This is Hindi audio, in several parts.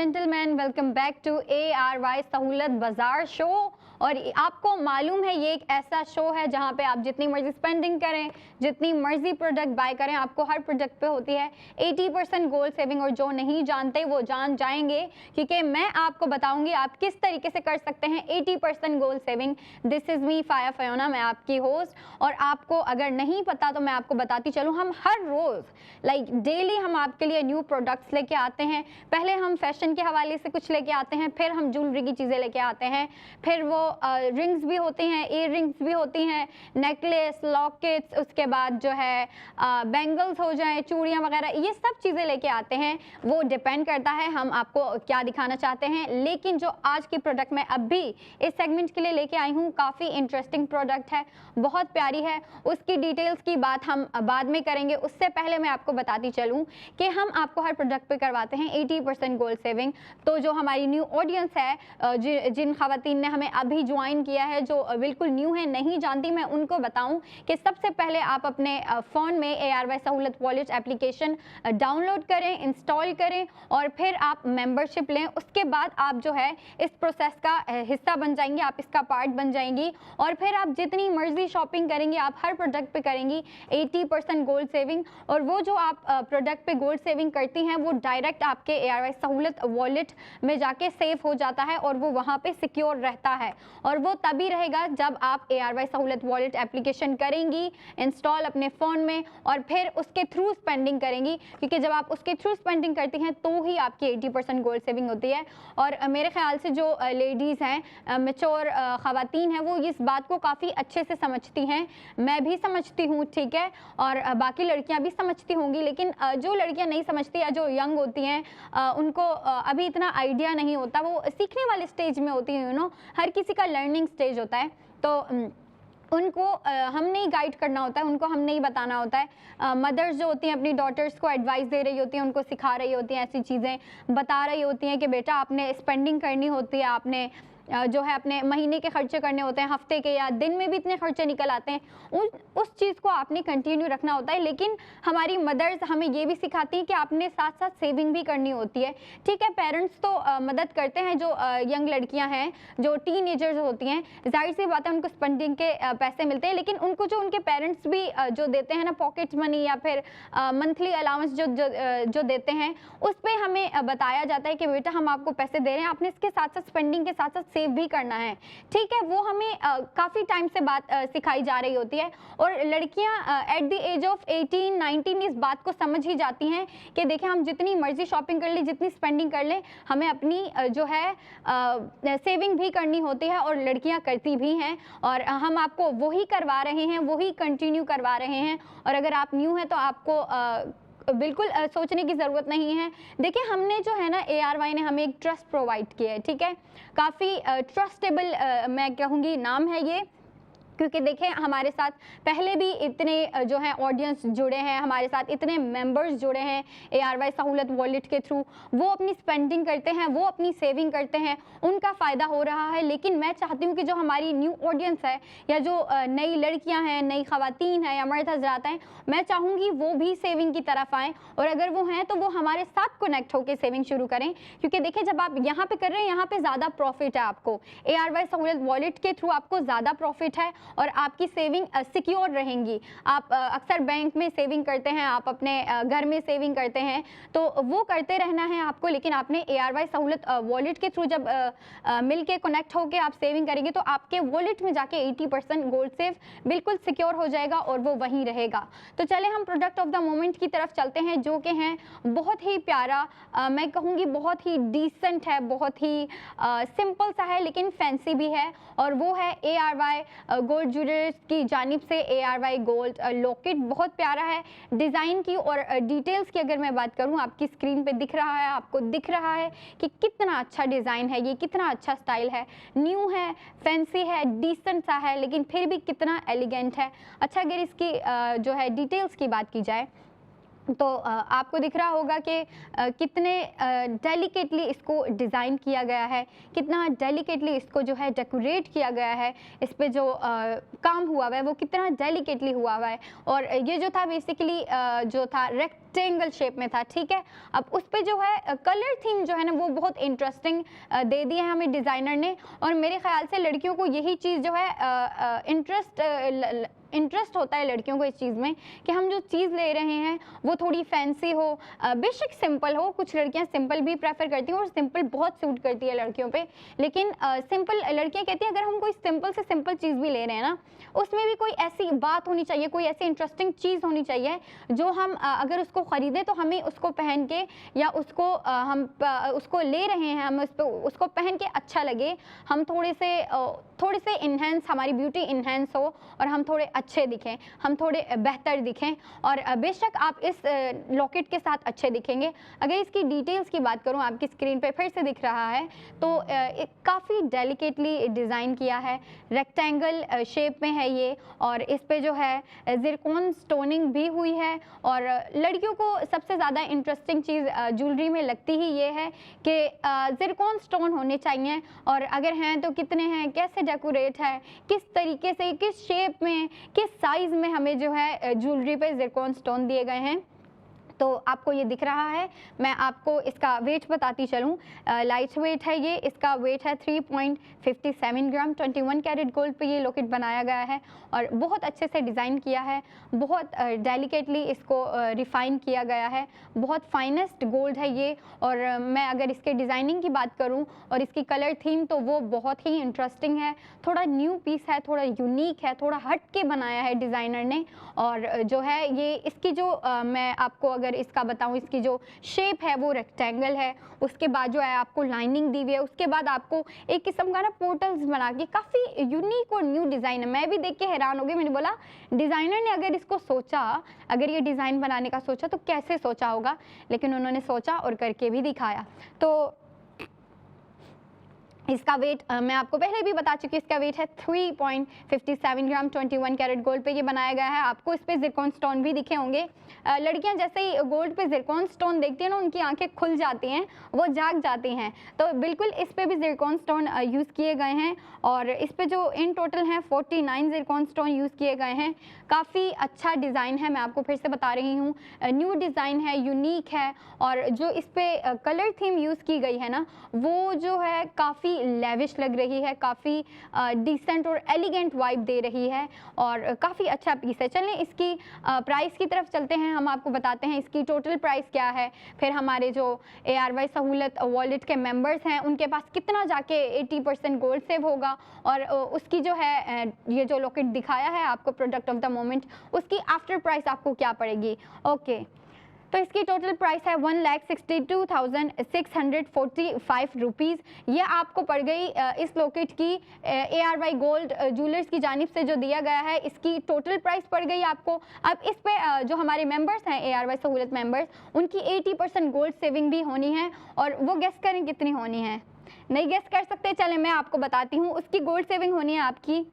Gentleman, welcome back to ARY Sahulat बाजार शो। और आपको मालूम है ये एक ऐसा शो है जहां पे आप जितनी मर्जी स्पेंडिंग करें, जितनी मर्जी प्रोडक्ट बाय करें, आपको हर प्रोडक्ट पे होती है 80% गोल्ड सेविंग। और जो नहीं जानते वो जान जाएंगे, क्योंकि मैं आपको बताऊंगी आप किस तरीके से कर सकते हैं 80% gold saving. This is me फाया फयोना, मैं आपकी होस्ट। और आपको अगर नहीं पता तो मैं आपको बताती चलूँ, हम हर रोज़ डेली हम आपके लिए न्यू प्रोडक्ट्स लेके आते हैं। पहले हम फैशन के हवाले से कुछ लेके आते हैं, फिर हम ज्वेलरी की चीज़ें लेके आते हैं, फिर वो रिंग्स भी होती हैं, ईयर रिंग्स भी होती हैं, नेकलेस, लॉकेट्स, उसके बाद जो है बैंगल्स हो जाए, चूड़ियाँ वगैरह, ये सब चीज़ें लेके आते हैं। वो डिपेंड करता है हम आपको क्या दिखाना चाहते हैं। लेकिन जो आज की प्रोडक्ट मैं अभी इस सेगमेंट के लिए लेके आई हूँ, काफ़ी इंटरेस्टिंग प्रोडक्ट है, बहुत प्यारी है। उसकी डिटेल्स की बात हम बाद में करेंगे। उससे पहले मैं आपको बताती चलूँ कि हम आपको हर प्रोडक्ट पे करवाते हैं 80% गोल्ड सेविंग। तो जो हमारी न्यू ऑडियंस है, जिन खवातीन ने हमें अभी ज्वाइन किया है, जो बिल्कुल न्यू है, नहीं जानती, मैं उनको बताऊं कि सबसे पहले आप अपने फ़ोन में ARY सहूलत वॉलेट एप्लीकेशन डाउनलोड करें, इंस्टॉल करें और फिर आप मेंबरशिप लें। उसके बाद आप जो है इस प्रोसेस का हिस्सा बन जाएंगे, आप इसका पार्ट बन जाएंगी। और फिर आप जितनी मर्जी शॉपिंग करेंगे, आप हर प्रोडक्ट पे करेंगी 80% गोल्ड सेविंग। और वो जो आप प्रोडक्ट पे गोल्ड सेविंग करती हैं, वो डायरेक्ट आपके ARY सहूलत वॉलेट में जाके सेव हो जाता है और वो वहाँ पे सिक्योर रहता है। और वो तभी रहेगा जब आप ARY सहूलत वॉलेट एप्लीकेशन करेंगी इंस्टॉल अपने फ़ोन में और फिर उसके थ्रू स्पेंडिंग करेंगी, क्योंकि जब आप उसके थ्रू स्पेंडिंग करती हैं तो ही आपकी 80% गोल्ड सेविंग होती है। और मेरे ख्याल से जो लेडीज़ हैं, मैच्योर ख़वातीन हैं, वो इस बात को काफ़ी अच्छे से समझती हैं। मैं भी समझती हूँ, ठीक है, और बाकी लड़कियाँ भी समझती होंगी। लेकिन जो लड़कियाँ नहीं समझती या जो यंग होती हैं, उनको अभी इतना आइडिया नहीं होता, वो सीखने वाले स्टेज में होती हैं, हर किसी का लर्निंग स्टेज होता है। तो उनको हमने ही गाइड करना होता है, उनको हमने ही बताना होता है। मदर्स जो होती हैं अपनी डॉटर्स को एडवाइस दे रही होती हैं, उनको सिखा रही होती हैं, ऐसी चीज़ें बता रही होती हैं कि बेटा आपने स्पेंडिंग करनी होती है, आपने जो है अपने महीने के खर्चे करने होते हैं, हफ्ते के या दिन में भी इतने खर्चे निकल आते हैं, उस चीज़ को आपने कंटिन्यू रखना होता है। लेकिन हमारी मदर्स हमें ये भी सिखाती हैं कि आपने साथ साथ सेविंग भी करनी होती है। ठीक है, पेरेंट्स तो मदद करते हैं, जो यंग लड़कियां हैं, जो टीनेजर्स होती हैं, जाहिर सी बात है उनको स्पेंडिंग के पैसे मिलते हैं। लेकिन उनको जो उनके पेरेंट्स भी जो देते हैं ना, पॉकेट मनी या फिर मंथली अलाउंस जो देते हैं, उस पर हमें बताया जाता है कि बेटा हम आपको पैसे दे रहे हैं, आपने इसके साथ साथ स्पेंडिंग के साथ साथ सेव भी करना है। ठीक है, वो हमें काफ़ी टाइम से बात सिखाई जा रही होती है। और लड़कियां एट द एज ऑफ 18-19 इस बात को समझ ही जाती हैं कि देखिए हम जितनी मर्जी शॉपिंग कर ले, जितनी स्पेंडिंग कर ले, हमें अपनी जो है सेविंग भी करनी होती है, और लड़कियां करती भी हैं। और हम आपको वही करवा रहे हैं, वही कंटिन्यू करवा रहे हैं। और अगर आप न्यू हैं तो आपको बिल्कुल सोचने की ज़रूरत नहीं है। देखिए हमने जो है ना, ARY ने हमें एक ट्रस्ट प्रोवाइड किया है, ठीक है, काफ़ी ट्रस्टेबल मैं कहूँगी नाम है ये, क्योंकि देखें हमारे साथ पहले भी इतने जो है ऑडियंस जुड़े हैं, हमारे साथ इतने मेंबर्स जुड़े हैं ARY सहूलत वॉलेट के थ्रू। वो अपनी स्पेंडिंग करते हैं, वो अपनी सेविंग करते हैं, उनका फ़ायदा हो रहा है। लेकिन मैं चाहती हूँ कि जो हमारी न्यू ऑडियंस है, या जो नई लड़कियाँ हैं, नई ख़वातीन हैं या मर्द हज़रात हैं, मैं चाहूँगी वो भी सेविंग की तरफ आएँ। और अगर वो हैं तो वो हमारे साथ कनेक्ट होकर सेविंग शुरू करें, क्योंकि देखिए जब आप यहाँ पे कर रहे हैं, यहाँ पे ज़्यादा प्रॉफिट है आपको। ARY सहूलत वॉलेट के थ्रू आपको ज़्यादा प्रॉफिट है और आपकी सेविंग सिक्योर रहेंगी। आप अक्सर बैंक में सेविंग करते हैं, आप अपने घर में सेविंग करते हैं, तो वो करते रहना है आपको। लेकिन आपने ARY सहूलत वॉलेट के थ्रू जब मिल के कनेक्ट होकर आप सेविंग करेंगे, तो आपके वॉलेट में जाके 80% गोल्ड सेव बिल्कुल सिक्योर हो जाएगा और वो वहीं रहेगा। तो चले हम प्रोडक्ट ऑफ द मोमेंट की तरफ चलते हैं, जो कि हैं बहुत ही प्यारा, मैं कहूँगी बहुत ही डिसेंट है, बहुत ही सिंपल सा है, लेकिन फैंसी भी है। और वो है ARY गोल्ड ज्वेलर्स की जानिब से ARY गोल्ड लॉकेट। बहुत प्यारा है डिज़ाइन की। और डिटेल्स की अगर मैं बात करूँ, आपकी स्क्रीन पे दिख रहा है, आपको दिख रहा है कि कितना अच्छा डिज़ाइन है ये, कितना अच्छा स्टाइल है, न्यू है, फैंसी है, डिसेंट सा है, लेकिन फिर भी कितना एलिगेंट है। अच्छा, अगर इसकी जो है डिटेल्स की बात की जाए, तो आपको दिख रहा होगा कि कितने डेलिकेटली इसको डिज़ाइन किया गया है, कितना डेलिकेटली इसको जो है डेकोरेट किया गया है, इस पे जो काम हुआ हुआ है वो कितना डेलिकेटली हुआ हुआ है। और ये जो था बेसिकली जो था रेक्टेंगल शेप में था, ठीक है। अब उस पे जो है कलर थीम जो है ना वो बहुत इंटरेस्टिंग दे दी है हमें डिज़ाइनर ने, और मेरे ख्याल से लड़कियों को यही चीज़ जो है इंटरेस्ट होता है लड़कियों को इस चीज़ में कि हम जो चीज़ ले रहे हैं वो थोड़ी फैंसी हो, बेशक सिंपल हो। कुछ लड़कियां सिंपल भी प्रेफर करती हैं और सिंपल बहुत सूट करती है लड़कियों पे, लेकिन सिंपल लड़कियां कहती हैं अगर हम कोई सिंपल से सिंपल चीज़ भी ले रहे हैं ना, उसमें भी कोई ऐसी बात होनी चाहिए, कोई ऐसी इंटरेस्टिंग चीज़ होनी चाहिए जो हम अगर उसको ख़रीदें तो हमें उसको पहन के या उसको उसको ले रहे हैं, हमें उसको पहन के अच्छा लगे, हम थोड़े से इन्हेंस, हमारी ब्यूटी इन्हेंस हो और हम थोड़े अच्छे दिखें, हम थोड़े बेहतर दिखें। और बेशक आप इस लॉकेट के साथ अच्छे दिखेंगे। अगर इसकी डिटेल्स की बात करूं, आपकी स्क्रीन पे फिर से दिख रहा है, तो काफ़ी डेलिकेटली डिज़ाइन किया है, रेक्टेंगल शेप में है ये, और इस पे जो है ज़िरकॉन स्टोनिंग भी हुई है। और लड़कियों को सबसे ज़्यादा इंटरेस्टिंग चीज़ ज्वेलरी में लगती ही ये है कि ज़िरकॉन स्टोन होने चाहिए, और अगर हैं तो कितने हैं, कैसे डेकोरेट है, किस तरीके से, किस शेप में, किस साइज़ में हमें जो है ज्वेलरी पे ज़िरकॉन स्टोन दिए गए हैं। तो आपको ये दिख रहा है, मैं आपको इसका वेट बताती चलूँ। लाइट वेट है ये, इसका वेट है 3.57 ग्राम। 21 कैरेट गोल्ड पे ये लॉकेट बनाया गया है और बहुत अच्छे से डिज़ाइन किया है, बहुत डेलिकेटली इसको रिफ़ाइन किया गया है, बहुत फाइनेस्ट गोल्ड है ये। और मैं अगर इसके डिज़ाइनिंग की बात करूँ और इसकी कलर थीम, तो वो बहुत ही इंटरेस्टिंग है, थोड़ा न्यू पीस है, थोड़ा यूनिक है, थोड़ा हट के बनाया है डिज़ाइनर ने। और जो है ये इसकी जो मैं आपको अगर इसका बताऊं, इसकी जो शेप है वो रेक्टेंगल है, उसके बाद जो है आपको लाइनिंग दी हुई है, उसके बाद आपको एक किस्म का ना पोर्टल्स बना के, काफ़ी यूनिक और न्यू डिज़ाइन है। मैं भी देख के हैरान हो गई, मैंने बोला डिज़ाइनर ने अगर इसको सोचा, अगर ये डिज़ाइन बनाने का सोचा तो कैसे सोचा होगा, लेकिन उन्होंने सोचा और करके भी दिखाया। तो इसका वेट मैं आपको पहले भी बता चुकी, इसका वेट है 3.57 ग्राम। 21 कैरेट गोल्ड पे ये बनाया गया है। आपको इस पे ज़िरकॉन स्टोन भी दिखे होंगे। लड़कियां जैसे ही गोल्ड पे ज़िरकॉन स्टोन देखती हैं ना, उनकी आंखें खुल जाती हैं, वो जाग जाती हैं। तो बिल्कुल इस पे भी ज़िरकॉन स्टोन यूज़ किए गए हैं, और इस पे जो इन टोटल हैं 49 ज़िरकॉन स्टोन यूज़ किए गए हैं। काफ़ी अच्छा डिज़ाइन है, मैं आपको फिर से बता रही हूँ, न्यू डिज़ाइन है, यूनिक है। और जो इस पे कलर थीम यूज़ की गई है ना, वो जो है काफ़ी लेविश लग रही है, काफ़ी डिसेंट और एलिगेंट वाइब दे रही है, और काफ़ी अच्छा पीस है। चलें इसकी प्राइस की तरफ चलते हैं, हम आपको बताते हैं इसकी टोटल प्राइस क्या है, फिर हमारे जो ARY सहूलत वॉलेट के मेंबर्स हैं उनके पास कितना जाके 80% गोल्ड सेव होगा, और उसकी जो है ये जो लॉकेट दिखाया है आपको प्रोडक्ट ऑफ द मोमेंट, उसकी आफ्टर प्राइस आपको क्या पड़ेगी। ओके, तो इसकी टोटल प्राइस है 1,62,645 रुपीज़। ये आपको पड़ गई इस लॉकेट की ARY गोल्ड ज्वेलर्स की जानिब से जो दिया गया है, इसकी टोटल प्राइस पड़ गई आपको। अब इस पे जो हमारे मेंबर्स हैं ARY सहूलत मेंबर्स, उनकी 80% गोल्ड सेविंग भी होनी है, और वो गेस करें कितनी होनी है। नहीं गेस कर सकते, चलें मैं आपको बताती हूँ। उसकी गोल्ड सेविंग होनी है आपकी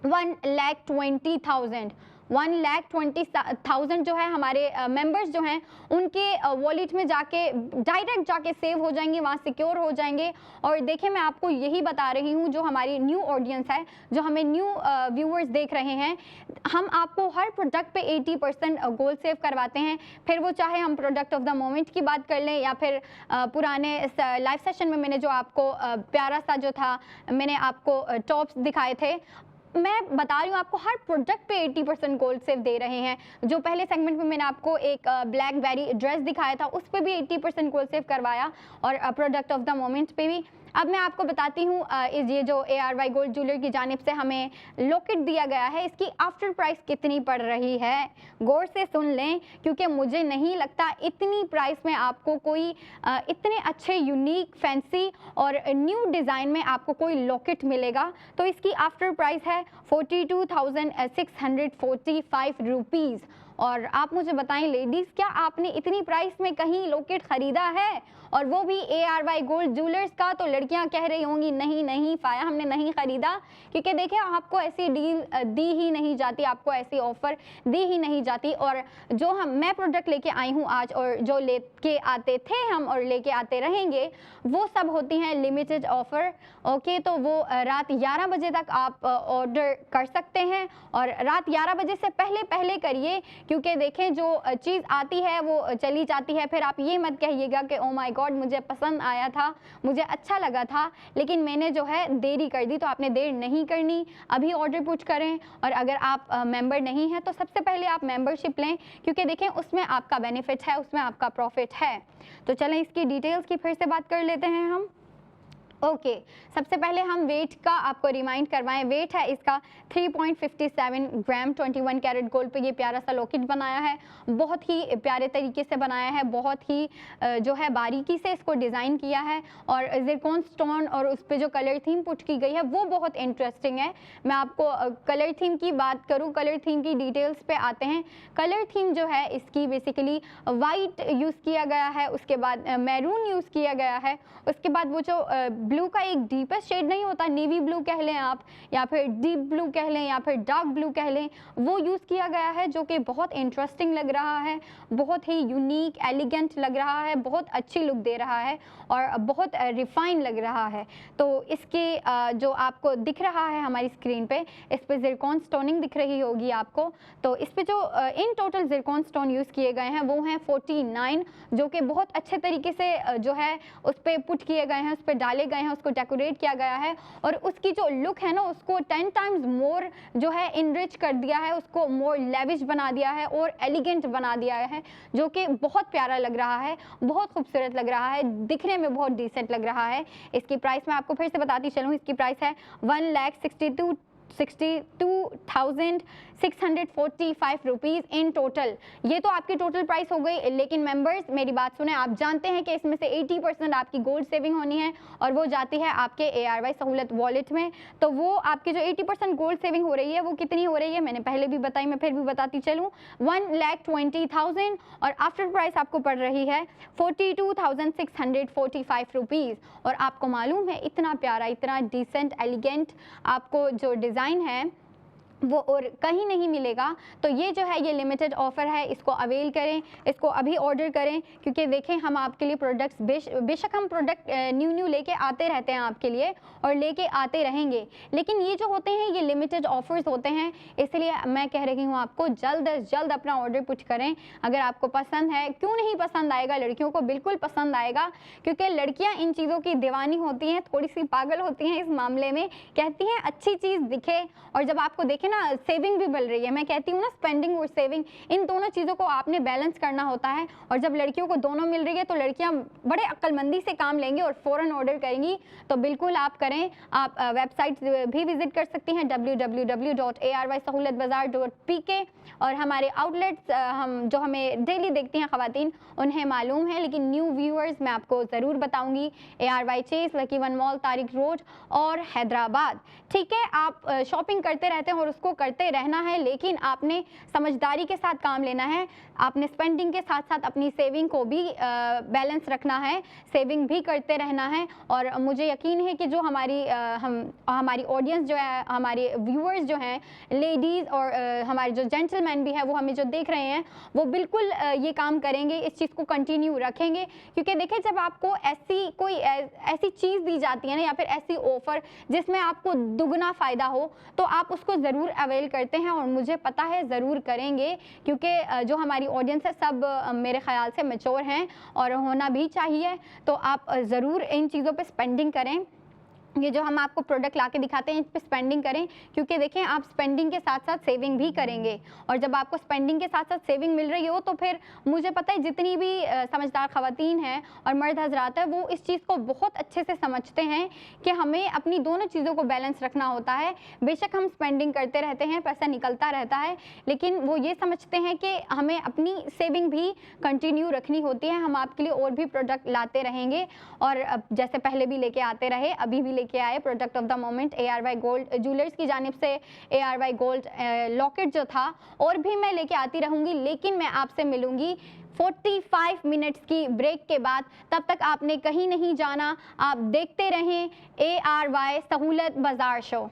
1,20,000। 1,20,000 जो है हमारे मेंबर्स जो हैं उनके वॉलेट में जाके डायरेक्ट जाके सेव हो जाएंगे, वहाँ सिक्योर हो जाएंगे। और देखिए मैं आपको यही बता रही हूँ, जो हमारी न्यू ऑडियंस है, जो हमें न्यू व्यूअर्स देख रहे हैं, हम आपको हर प्रोडक्ट पे 80% गोल्ड सेव करवाते हैं। फिर वो चाहे हम प्रोडक्ट ऑफ द मोमेंट की बात कर लें, या फिर पुराने लाइव सेशन में मैंने जो आपको प्यारा सा जो था, मैंने आपको टॉप्स दिखाए थे, मैं बता रही हूँ आपको हर प्रोडक्ट पे 80% गोल्ड सेव दे रहे हैं। जो पहले सेगमेंट में मैंने आपको एक ब्लैक बेरी ड्रेस दिखाया था, उस पे भी 80% गोल्ड सेव करवाया, और प्रोडक्ट ऑफ द मोमेंट पे भी। अब मैं आपको बताती हूँ ये जो ARY गोल्ड ज्वेलर की जानिब से हमें लॉकेट दिया गया है, इसकी आफ्टर प्राइस कितनी पड़ रही है। गौर से सुन लें, क्योंकि मुझे नहीं लगता इतनी प्राइस में आपको कोई इतने अच्छे यूनिक फैंसी और न्यू डिज़ाइन में आपको कोई लॉकेट मिलेगा। तो इसकी आफ्टर प्राइस है 42,645 रुपीज़। और आप मुझे बताएं लेडीज़, क्या आपने इतनी प्राइस में कहीं लॉकेट ख़रीदा है, और वो भी ARY गोल्ड ज्वेलर्स का? तो लड़कियां कह रही होंगी नहीं नहीं फ़ाया, हमने नहीं ख़रीदा, क्योंकि देखिए आपको ऐसी डील दी ही नहीं जाती, आपको ऐसी ऑफ़र दी ही नहीं जाती। और जो मैं प्रोडक्ट लेके आई हूँ आज, और जो लेके आते थे हम और लेके आते रहेंगे, वो सब होती हैं लिमिटेड ऑफ़र। ओके, तो वो रात 11 बजे तक आप ऑर्डर कर सकते हैं, और रात 11 बजे से पहले पहले करिए, क्योंकि देखें जो चीज़ आती है वो चली जाती है। फिर आप ये मत कहिएगा कि ओ माय गॉड मुझे पसंद आया था, मुझे अच्छा लगा था, लेकिन मैंने जो है देरी कर दी। तो आपने देर नहीं करनी, अभी ऑर्डर पुट करें। और अगर आप मेंबर नहीं हैं तो सबसे पहले आप मेंबरशिप लें, क्योंकि देखें उसमें आपका बेनिफिट है, उसमें आपका प्रॉफिट है। तो चलें इसकी डिटेल्स की फिर से बात कर लेते हैं हम। ओके, सबसे पहले हम वेट का आपको रिमाइंड करवाएं। वेट है इसका 3.57 ग्राम, 21 कैरेट गोल्ड पे ये प्यारा सा लॉकेट बनाया है, बहुत ही प्यारे तरीके से बनाया है, बहुत ही जो है बारीकी से इसको डिज़ाइन किया है। और ज़िरकॉन स्टोन और उस पर जो कलर थीम पुट की गई है वो बहुत इंटरेस्टिंग है। मैं आपको कलर थीम की बात करूँ, कलर थीम की डिटेल्स पे आते हैं। कलर थीम जो है इसकी बेसिकली वाइट यूज़ किया गया है, उसके बाद मैरून यूज़ किया गया है, उसके बाद वो जो ब्लू का एक डीपेस्ट शेड नहीं होता, नेवी ब्लू कह लें आप, या फिर डीप ब्लू कह लें, या फिर डार्क ब्लू कह लें, वो यूज़ किया गया है, जो कि बहुत इंटरेस्टिंग लग रहा है, बहुत ही यूनिक एलिगेंट लग रहा है, बहुत अच्छी लुक दे रहा है और बहुत रिफाइन लग रहा है। तो इसके जो आपको दिख रहा है हमारी स्क्रीन पे, इस पे ज़िरकॉन स्टोनिंग दिख रही होगी आपको। तो इस पे जो in total Zircon stone use किए गए हैं वो हैं 49, जो कि बहुत अच्छे तरीके से जो है उस पर पुट किए गए हैं, उस पर डाले गए हैं, उसको डेकोरेट किया गया है, और उसकी जो लुक है ना उसको 10 टाइम्स मोर जो है इनरिच कर दिया है, उसको मोर लेविश बना दिया है और एलिगेंट बना दिया है, जो कि बहुत प्यारा लग रहा है, बहुत खूबसूरत लग रहा है, दिखने में बहुत डिसेंट लग रहा है। इसकी प्राइस मैं आपको फिर से बताती चलूँ, इसकी प्राइस है 1,62,645 रुपीज़ इन टोटल। ये तो आपकी टोटल प्राइस हो गई, लेकिन मेंबर्स मेरी बात सुने, आप जानते हैं कि इसमें से 80% आपकी गोल्ड सेविंग होनी है और वो जाती है आपके ARY सहूलत वॉलेट में। तो वो आपकी जो 80% गोल्ड सेविंग हो रही है वो कितनी हो रही है, मैंने पहले भी बताई, मैं फिर भी बताती चलूँ, 1,20,000, और आफ्टर प्राइस आपको पड़ रही है 42,645 रुपीज़। और आपको मालूम है इतना प्यारा, इतना डिसेंट एलिगेंट आपको जो डिज़ाइन है वो और कहीं नहीं मिलेगा। तो ये जो है ये लिमिटेड ऑफ़र है, इसको अवेल करें, इसको अभी ऑर्डर करें, क्योंकि देखें हम आपके लिए प्रोडक्ट्स बेशक हम प्रोडक्ट न्यू लेके आते रहते हैं आपके लिए और लेके आते रहेंगे, लेकिन ये जो होते हैं ये लिमिटेड ऑफ़र्स होते हैं, इसलिए मैं कह रही हूँ आपको जल्द अज जल्द अपना ऑर्डर पुट करें। अगर आपको पसंद है, क्यों नहीं पसंद आएगा, लड़कियों को बिल्कुल पसंद आएगा, क्योंकि लड़कियाँ इन चीज़ों की दीवानी होती हैं, थोड़ी सी पागल होती हैं इस मामले में, कहती हैं अच्छी चीज़ दिखे, और जब आपको देखें ना सेविंग भी बढ़ रही है, मैं कहती हूँ ना स्पेंडिंग और सेविंग, इन दोनों चीज़ों को आपने बैलेंस करना होता है। और जब लड़कियों को दोनों मिल रही है तो लड़कियाँ बड़े अक्लमंदी से काम लेंगी और फ़ौरन ऑर्डर करेंगी। तो बिल्कुल आप करें, आप वेबसाइट भी विजिट कर सकती हैं www.arysahoolatbazaar.pk, और हमारे आउटलेट्स हम जो हमें डेली देखती हैं ख़वातीन उन्हें मालूम है, लेकिन न्यू व्यूअर्स मैं आपको ज़रूर बताऊँगी, ARY Chase, Lucky One Mall, Tariq road और हैदराबाद। ठीक है, आप शॉपिंग करते रहते हैं और उसको करते रहना है, लेकिन आपने समझदारी के साथ काम लेना है, आपने स्पेंडिंग के साथ साथ अपनी सेविंग को भी बैलेंस रखना है, सेविंग भी करते रहना है। और मुझे यकीन है कि जो हमारी ऑडियंस जो है, हमारे व्यूअर्स जो हैं, लेडीज़ और हमारे जो जेंटलमैन भी हैं, वो हमें जो देख रहे हैं, वो बिल्कुल ये काम करेंगे, इस चीज़ को कंटिन्यू रखेंगे। क्योंकि देखिए जब आपको ऐसी चीज़ दी जाती है ना, या फिर ऐसी ऑफ़र जिसमें आपको दुगना फ़ायदा हो, तो आप उसको ज़रूर अवेल करते हैं, और मुझे पता है ज़रूर करेंगे, क्योंकि जो हमारी ऑडियंस है सब मेरे ख्याल से मैच्योर हैं और होना भी चाहिए। तो आप ज़रूर इन चीज़ों पे स्पेंडिंग करें, ये जो हम आपको प्रोडक्ट लाके दिखाते हैं इन पे स्पेंडिंग करें, क्योंकि देखें आप स्पेंडिंग के साथ साथ सेविंग भी करेंगे, और जब आपको स्पेंडिंग के साथ साथ सेविंग मिल रही हो तो फिर मुझे पता है जितनी भी समझदार ख़वातीन हैं और मर्द हजरात हैं, वो इस चीज़ को बहुत अच्छे से समझते हैं कि हमें अपनी दोनों चीज़ों को बैलेंस रखना होता है। बेशक हम स्पेंडिंग करते रहते हैं, पैसा निकलता रहता है, लेकिन वो ये समझते हैं कि हमें अपनी सेविंग भी कंटिन्यू रखनी होती है। हम आपके लिए और भी प्रोडक्ट लाते रहेंगे, और जैसे पहले भी लेके आते रहे, अभी भी लेके आए product of the moment ARY gold jewellers की जानिब से ARY गोल्ड लॉकेट जो था, और भी मैं लेके आती रहूँगी, लेकिन मैं आपसे मिलूंगी 45 मिनट्स की ब्रेक के बाद। तब तक आपने कहीं नहीं जाना, आप देखते रहें ARY सहूलत बाजार शो।